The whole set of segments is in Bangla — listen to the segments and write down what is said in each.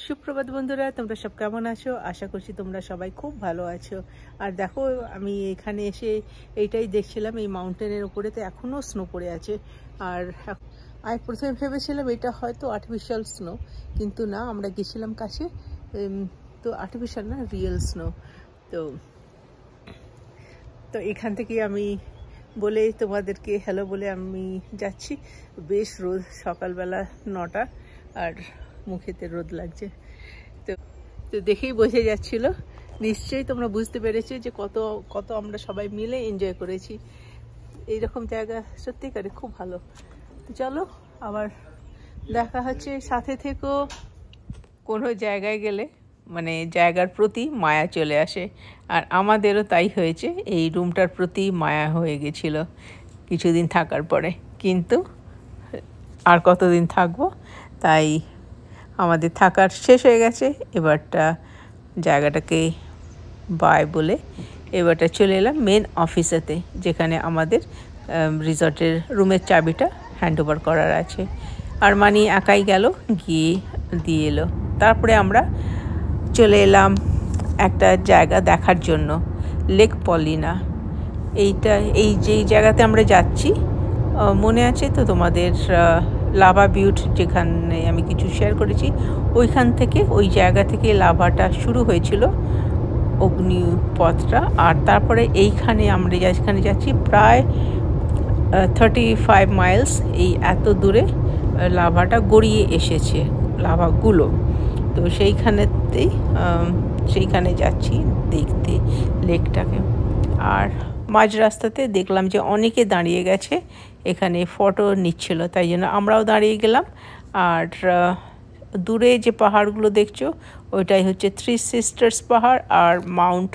সুপ্রভাত বন্ধুরা, তোমরা সব কেমন আছো? আশা করছি তোমরা সবাই খুব ভালো আছো। আর দেখো, আমি এখানে এসে এইটাই দেখছিলাম, এই মাউন্টেনের উপরেতে এখনও স্নো পড়ে আছে। আর আমি প্রথমে ভেবেছিলাম এটা হয়তো আর্টিফিশিয়াল স্নো, কিন্তু না, আমরা গেছিলাম কাছে, তো আর্টিফিশিয়াল না, রিয়েল স্নো। তো তো এখান থেকে আমি বলে তোমাদেরকে হ্যালো বলে আমি যাচ্ছি। বেশ রোদ, সকালবেলা 9টা, আর মুখেতে রোদ লাগছে। তো তো দেখেই বোঝা যাচ্ছিল, নিশ্চয়ই তোমরা বুঝতে পেরেছো যে কত কত আমরা সবাই মিলে এনজয় করেছি। এইরকম জায়গা সত্যিকারে খুব ভালো। তো চলো, আবার দেখা হচ্ছে। সাথে থেকেও কোনো জায়গায় গেলে মানে জায়গার প্রতি মায়া চলে আসে, আর আমাদেরও তাই হয়েছে। এই রুমটার প্রতি মায়া হয়ে গেছিল কিছুদিন থাকার পরে, কিন্তু আর কতদিন থাকবো, তাই আমাদের থাকার শেষ হয়ে গেছে। এবারটা জায়গাটাকে বাই বলে এবারটা চলে এলাম মেন অফিসেতে, যেখানে আমাদের রিসর্টের রুমের চাবিটা হ্যান্ড ওভার করার আছে। আর মানি একাই গেল, গিয়ে দিয়ে এলো। তারপরে আমরা চলে এলাম একটা জায়গা দেখার জন্য, লেক পলিনা। এই যেই জায়গাতে আমরা যাচ্ছি, মনে আছে তো তোমাদের লাভা বিউট, যেখানে আমি কিছু শেয়ার করেছি, ওইখান থেকে, ওই জায়গা থেকে লাভাটা শুরু হয়েছিল, অগ্নিপথটা। আর তারপরে এইখানে আমরা যেখানে যাচ্ছি, প্রায় 35 মাইলস এই এত দূরে লাভাটা গড়িয়ে এসেছে, লাভাগুলো। তো সেইখানে যাচ্ছি দেখতে লেকটাকে। আর মাঝ রাস্তাতে দেখলাম যে অনেকে দাঁড়িয়ে গেছে, এখানে ফটো নিচ্ছিল, তাই জন্য আমরাও দাঁড়িয়ে গেলাম। আর দূরে যে পাহাড়গুলো দেখছো, ওইটাই হচ্ছে থ্রি সিস্টার্স পাহাড় আর মাউন্ট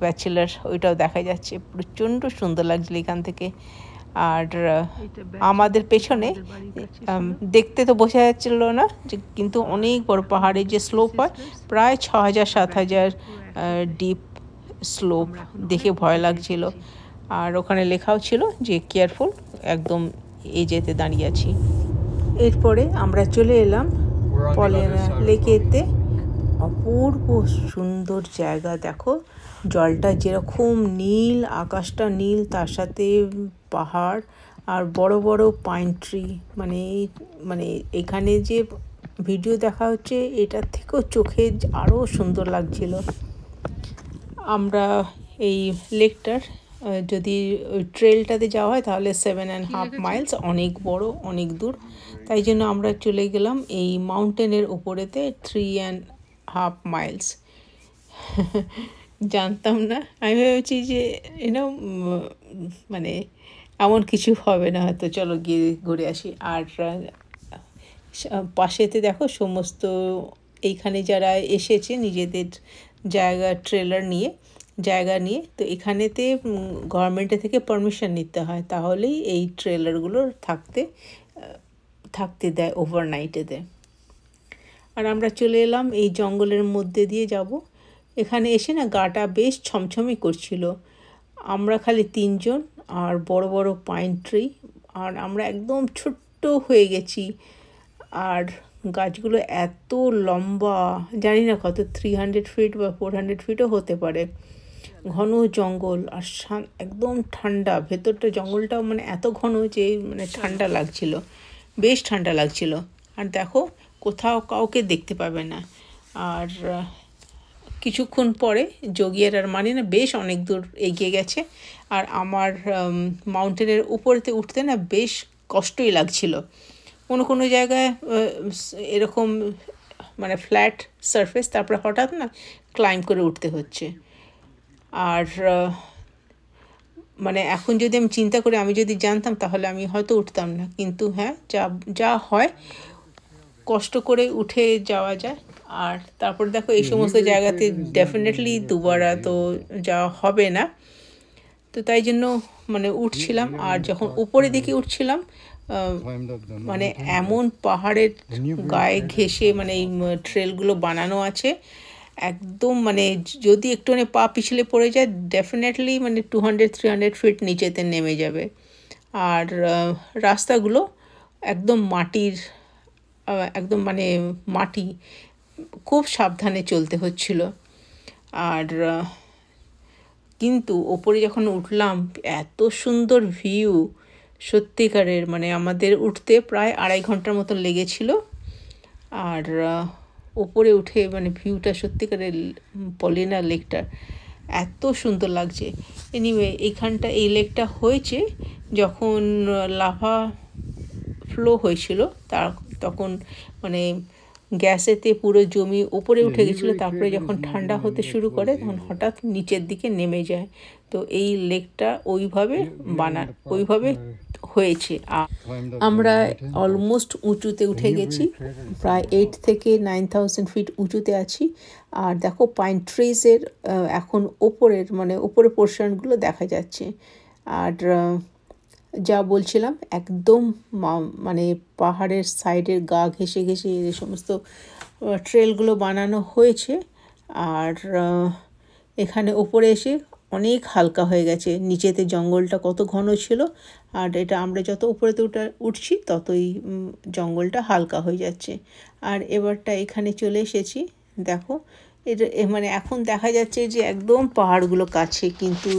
ব্যাচেলার, ওইটাও দেখা যাচ্ছে। প্রচণ্ড সুন্দর লাগছিল এখান থেকে। আর আমাদের পেছনে দেখতে তো বোঝা যাচ্ছিল না যে, কিন্তু অনেক বড় পাহাড়ের যে স্লোপ হয়, প্রায় 6000-7000 ডিপ স্লোপ, দেখে ভয় লাগছিল। আর ওখানে লেখাও ছিল যে কেয়ারফুল, একদম যেতে দাঁড়িয়ে আছি। এরপরে আমরা চলে এলাম পলিনা লেকেতে। অপূর্ব সুন্দর জায়গা, দেখো জলটা যেরকম নীল, আকাশটা নীল, তার সাথে পাহাড় আর বড় বড় পাইন ট্রি। মানে এখানে যে ভিডিও দেখা হচ্ছে, এটার থেকেও চোখে আরও সুন্দর লাগছিল। আমরা এই লেকটার যদি ওই ট্রেলটাতে যাওয়া হয়, তাহলে 7.5 মাইলস, অনেক বড়, অনেক দূর। তাই জন্য আমরা চলে গেলাম এই মাউন্টেনের উপরেতে, 3.5 মাইলস। জানতাম না, আমি ভেবেছি যে মানে এমন কিছু হবে না হয়তো, চলো গিয়ে ঘুরে আসি। আর পাশেতে দেখো সমস্ত এইখানে যারা এসেছে নিজেদের জায়গা নিয়ে, তো এখানেতে গভর্নমেন্টের থেকে পারমিশন নিতে হয়, তাহলেই এই ট্রেলারগুলো থাকতে দেয়, ওভারনাইটে দেয়। আর আমরা চলে এলাম এই জঙ্গলের মধ্যে দিয়ে যাব। এখানে এসে না গাটা বেশ ছমছমই করছিল। আমরা খালি 3 জন, আর বড় বড় পাইন ট্রি, আর আমরা একদম ছোট্ট হয়ে গেছি। আর গাছগুলো এত লম্বা, জানি না কত, 300 ফিট বা 400 ফিটও হতে পারে। ঘন জঙ্গল, আর একদম ঠান্ডা ভেতরটা, জঙ্গলটাও মানে এত ঘন যে মানে ঠান্ডা লাগছিল, বেশ ঠান্ডা লাগছিল। আর দেখো, কোথাও কাউকে দেখতে পাবে না। আর কিছুক্ষণ পরে যোগিয়ার আর মানে না বেশ অনেক দূর এগিয়ে গেছে। আর আমার মাউন্টেনের উপরেতে উঠতে না বেশ কষ্টই লাগছিল। কোনো জায়গায় এরকম মানে ফ্ল্যাট সারফেস, তারপরে হঠাৎ না ক্লাইম্ব করে উঠতে হচ্ছে। আর মানে এখন যদি আমি চিন্তা করি, আমি যদি জানতাম তাহলে আমি হয়তো উঠতাম না, কিন্তু হ্যাঁ, যা হয় কষ্ট করে উঠে যাওয়া যায়। আর তারপর দেখো, এই সমস্ত জায়গাতে ডেফিনেটলি দুবার তো যাওয়া হবে না, তো তাই জন্য মানে উঠছিলাম। আর যখন উপরে দিকে উঠছিলাম, মানে এমন পাহাড়ের গায়ে ঘেঁষে মানে এই ট্রেলগুলো বানানো আছে, একদম মানে যদি একটুখানি পা পিছলে পড়ে যায়, ডেফিনেটলি মানে 200-300 ফিট নিচেতে নেমে যাবে। আর রাস্তাগুলো একদম মাটির, একদম মানে মাটি, খুব সাবধানে চলতে হচ্ছিল। আর কিন্তু ওপরে যখন উঠলাম এত সুন্দর ভিউ, সত্যিকারের মানে আমাদের উঠতে প্রায় 2.5 ঘন্টার মতো লেগেছিল। আর ওপরে উঠে মানে ভিউটা সত্যিকারের পলিনা লেকটার এত সুন্দর লাগছে। এনিওয়ে এইখানটা এই লেকটা হয়েছে যখন লাভা ফ্লো হয়েছিল, তখন মানে গ্যাসেতে পুরো জমি ওপরে উঠে গেছিলো, তারপরে যখন ঠান্ডা হতে শুরু করে তখন হঠাৎ নিচের দিকে নেমে যায়। তো এই লেকটা ওইভাবে হয়েছে। আমরা অলমোস্ট উঁচুতে উঠে গেছি, প্রায় 8 থেকে 9,000 ফিট উঁচুতে আছি। আর দেখো পাইন ট্রিজের এখন ওপরের মানে ওপরের পোর্শনগুলো দেখা যাচ্ছে। আর যা বলছিলাম একদম মানে পাহাড়ের সাইডের গা ঘেঁষে ঘেঁষে এই সমস্ত ট্রেলগুলো বানানো হয়েছে। আর এখানে ওপরে এসে অনেক হালকা হয়ে গেছে, নিচেতে জঙ্গলটা কত ঘন ছিল, আর এটা আমরা যত উপরেতে উঠছি ততই জঙ্গলটা হালকা হয়ে যাচ্ছে। আর এবারটা এখানে চলে এসেছি, দেখো এটা মানে এখন দেখা যাচ্ছে যে একদম পাহাড়গুলো কাছে, কিন্তু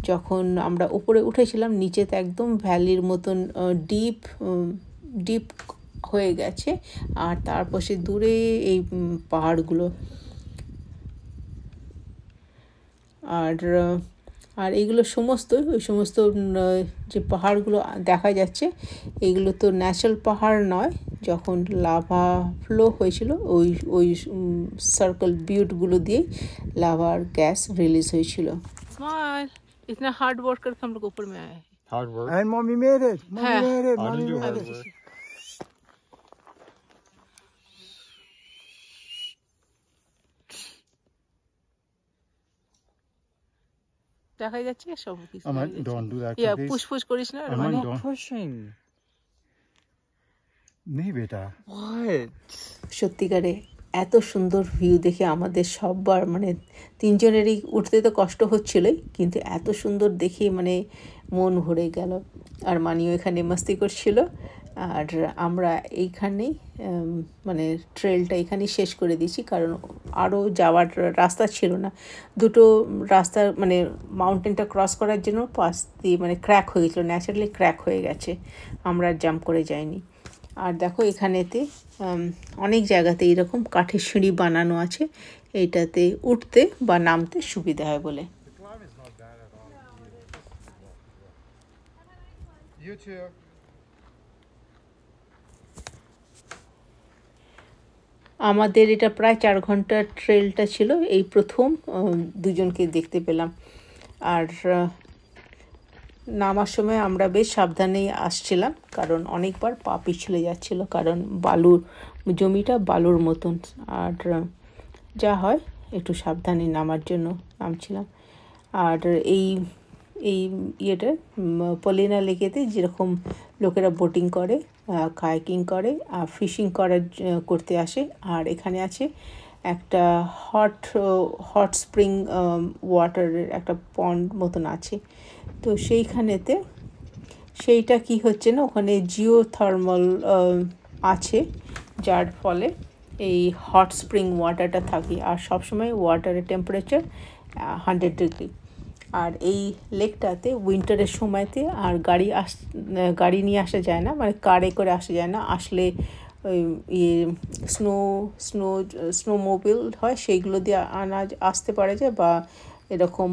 যখন আমরা উপরে উঠেছিলাম নিচেতে একদম ভ্যালির মতন ডিপ হয়ে গেছে। আর তারপর সে দূরে এই পাহাড়গুলো। আর এইগুলো ওই সমস্ত যে পাহাড়গুলো দেখা যাচ্ছে এগুলো তো ন্যাচারাল পাহাড় নয়, যখন লাভা ফ্লো হয়েছিল ওই সার্কেল বিউটগুলো দিয়েই লাভার গ্যাস রিলিজ হয়েছিল। इतना हार्ड वर्क करके हम लोग ऊपर में आए हैं। Hard work. And mommy made it. Mommy made it. I Mommy didn't do made hard it. work. দেখা যাচ্ছে সব কিছু। Don't do that. পুশ করিস না I'm মানে not Pushing. नहीं बेटा. What? সত্যিকারে এত সুন্দর ভিউ দেখে আমাদের সববার মানে 3 জনেরই উঠতে তো কষ্ট হচ্ছিলই, কিন্তু এত সুন্দর দেখে মানে মন ভরে গেল। আর মানিও এখানে মাস্তি করছিল। আর আমরা এইখানেই মানে ট্রেলটা এখানেই শেষ করে দিয়েছি, কারণ আরও যাওয়ার রাস্তা ছিল না। দুটো রাস্তা মানে মাউন্টেনটা ক্রস করার জন্য পাশ দিয়ে মানে ক্র্যাক হয়ে গেছিলো, ন্যাচারালি ক্র্যাক হয়ে গেছে, আমরা জাম্প করে যাইনি। আর দেখো এখানেতে অনেক জায়গাতে এরকম কাঠের সিঁড়ি বানানো আছে, এইটাতে উঠতে বা নামতে সুবিধা হয় বলে। আমাদের এটা প্রায় 4 ঘন্টার ট্রেলটা ছিল, এই প্রথম দুজনকে দেখতে পেলাম। আর নামার সময় আমরা বেশ সাবধানেই আসছিলাম, কারণ অনেকবার পা পিছলে যাচ্ছিল, কারণ জমিটা বালুর মতন। আর যা হয় একটু সাবধানে নামার জন্য নামছিলাম। আর এই ইয়েটা পলিনা লেকেতে যেরকম লোকেরা বোটিং করে, কায়াকিং করে, ফিশিং করতে আসে। আর এখানে আছে একটা হট স্প্রিং ওয়াটারের একটা পন্ড মতন আছে। তো সেইটা কি হচ্ছে না, ওখানে জিওথার্মাল আছে, যার ফলে এই হট স্প্রিং ওয়াটারটা থাকে। আর সবসময় ওয়াটারের টেম্পারেচার 100 ডিগ্রি। আর এই লেকটাতে উইন্টারের সময়তে আর গাড়ি নিয়ে আসা যায় না, মানে কারে করে আসা যায় না, আসলে ওই স্নোমোবিল হয় সেইগুলো দিয়ে আসতে পারা যায়, বা এরকম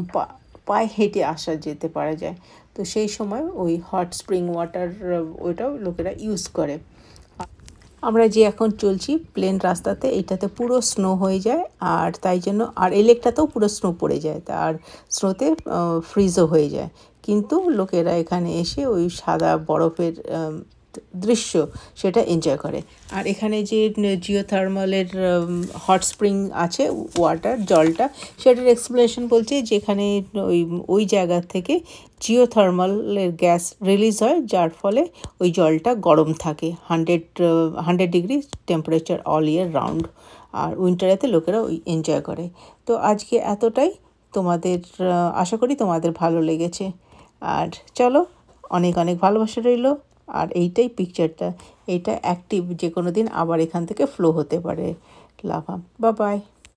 পায়ে হেঁটে যেতে পারা যায়। তো সেই সময় ওই হট স্প্রিং ওয়াটার ওইটাও লোকেরা ইউজ করে। আমরা যে এখন চলছি প্লেন রাস্তাতে, এইটাতে পুরো স্নো হয়ে যায়, আর তাই জন্য আর এই লেকটাতেও পুরো স্নো পড়ে যায়, আর স্নোতে ফ্রিজও হয়ে যায়। কিন্তু লোকেরা এখানে এসে ওই সাদা বরফের দৃশ্য সেটা এনজয় করে। আর এখানে যে জিওথার্মালের হট স্প্রিং আছে জলটা, সেটার এক্সপ্লেনেশন বলছে যেখানে ওই জায়গা থেকে জিওথার্মালের গ্যাস রিলিজ হয়, যার ফলে ওই জলটা গরম থাকে, 100 degree temperature all year round. আর উইন্টারেতে লোকেরা এনজয় করে। তো আজকে এতটাই, আশা করি তোমাদের ভালো লেগেছে। আর চলো, অনেক অনেক ভালোবাসা রইল। আর এইটাই পিকচারটা, এইটা অ্যাক্টিভ, যে কোনো দিন আবার এখান থেকে ফ্লো হতে পারে লাভা। Bye bye.